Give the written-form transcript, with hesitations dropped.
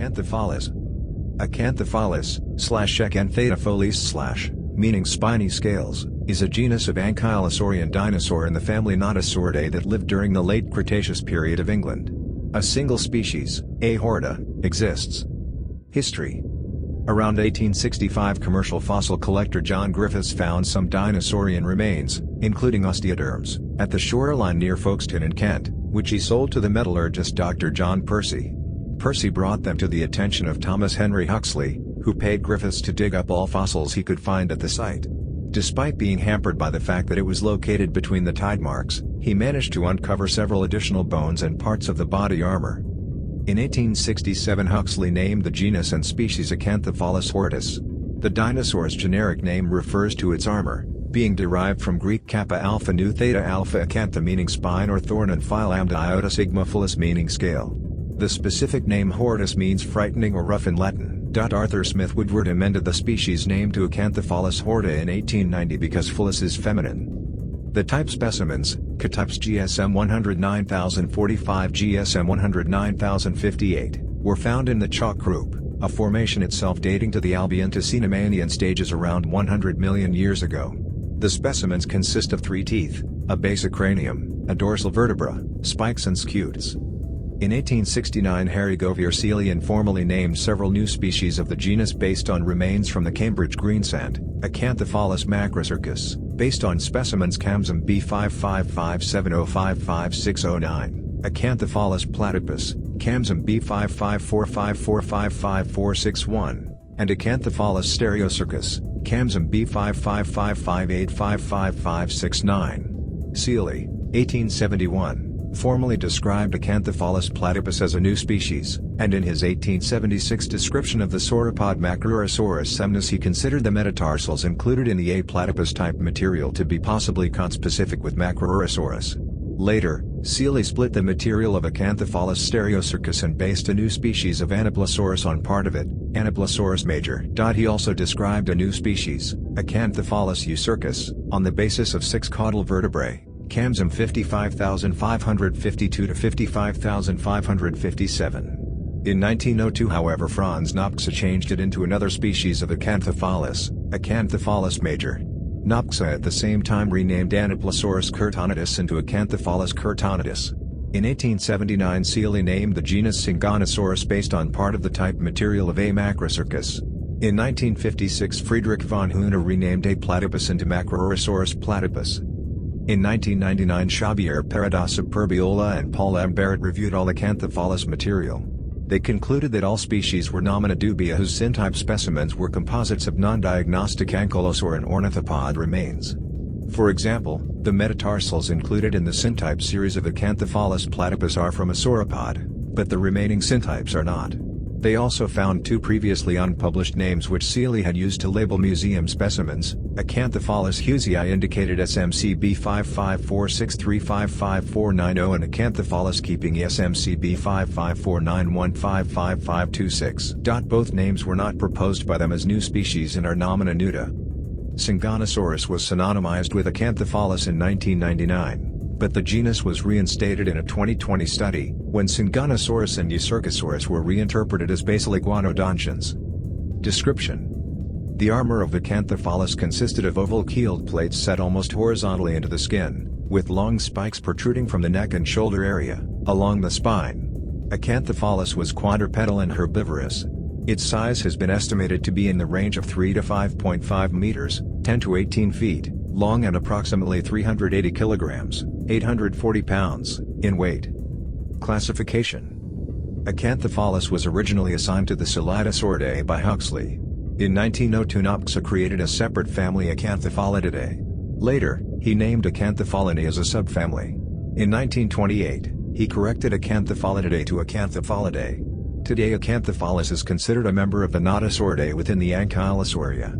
Acanthopholis. Acanthopholis/ ɛkənთʒfoʊlɪs/ meaning spiny scales, is a genus of ankylosaurian dinosaur in the family Nodosauridae that lived during the late Cretaceous period of England. A single species, a horrida, exists. History. Around 1865, commercial fossil collector John Griffiths found some dinosaurian remains, including osteoderms, at the shoreline near Folkestone in Kent, which he sold to the metallurgist Dr. John Percy. Percy brought them to the attention of Thomas Henry Huxley, who paid Griffiths to dig up all fossils he could find at the site. Despite being hampered by the fact that it was located between the tide marks, he managed to uncover several additional bones and parts of the body armor. In 1867, Huxley named the genus and species Acanthopholis horridus. The dinosaur's generic name refers to its armor, being derived from Greek kappa alpha nu theta alpha acantha meaning spine or thorn and phi lambda iota sigma folis meaning scale. The specific name horridus means frightening or rough in Latin. Arthur Smith Woodward amended the species name to Acanthopholis horrida in 1890 because folis is feminine. The type specimens, K-types GSM 109045 GSM 109058, were found in the Chalk Group, a formation itself dating to the Albian to Cenomanian stages around 100 million years ago. The specimens consist of 3 teeth, a basic cranium, a dorsal vertebra, spikes and scutes. In 1869, Harry Govier Seeley informally named several new species of the genus based on remains from the Cambridge greensand, Acanthopholis macrocircus, based on specimens Camsum B55570555609, Acanthopholis platypus, Camsum B55454555461, and Acanthopholis stereocircus, Camsum B55558555569. Seeley, 1871. Formally described Acanthopholis platypus as a new species, and in his 1876 description of the sauropod Macrorhizosaurus semnus he considered the metatarsals included in the A platypus type material to be possibly conspecific with Macrorhizosaurus. Later, Seeley split the material of Acanthopholis stereocircus and based a new species of Ankylosaurus on part of it, Ankylosaurus major. He also described a new species, Acanthopholis eucircus, on the basis of 6 caudal vertebrae. Camsum 55552 to 55557. In 1902, however, Franz Nopcsa changed it into another species of Acanthopholis, Acanthopholis major. Nopcsa at the same time renamed Ankylosaurus curtonitus into Acanthopholis curtonitus. In 1879, Seeley named the genus Syngonosaurus based on part of the type material of A. macrocircus. In 1956, Friedrich von Huene renamed A. platypus into Macrorhizosaurus platypus. In 1999, Xavier Parada Superbiola and Paul M. Barrett reviewed all Acanthopholis material. They concluded that all species were nomina dubia whose syntype specimens were composites of non-diagnostic ankylosaurian ornithopod remains. For example, the metatarsals included in the syntype series of Acanthopholis platypus are from a sauropod, but the remaining syntypes are not. They also found 2 previously unpublished names which Seeley had used to label museum specimens. Acanthopholis hughesii indicated SMC B55463555490 and Acanthopholis keepingi SMC B55491555526. Both names were not proposed by them as new species and are nomina nuda. Syngonosaurus was synonymized with Acanthopholis in 1999. But the genus was reinstated in a 2020 study, when Syngonosaurus and Eucerchosaurus were reinterpreted as basal iguanodontians. Description. The armor of Acanthopholis consisted of oval-keeled plates set almost horizontally into the skin, with long spikes protruding from the neck and shoulder area, along the spine. Acanthopholis was quadrupedal and herbivorous. Its size has been estimated to be in the range of 3 to 5.5 meters, 10 to 18 feet, long and approximately 380 kilograms, 840 pounds, in weight. Classification. Acanthopholis was originally assigned to the Nodosauridae by Huxley. In 1902, Nopcsa created a separate family, Acanthopholidae. Later, he named Acanthopholinae as a subfamily. In 1928, he corrected Acanthopholidae to Acanthopholidae. Today, Acanthopholis is considered a member of the Nodosauridae within the Ankylosauria.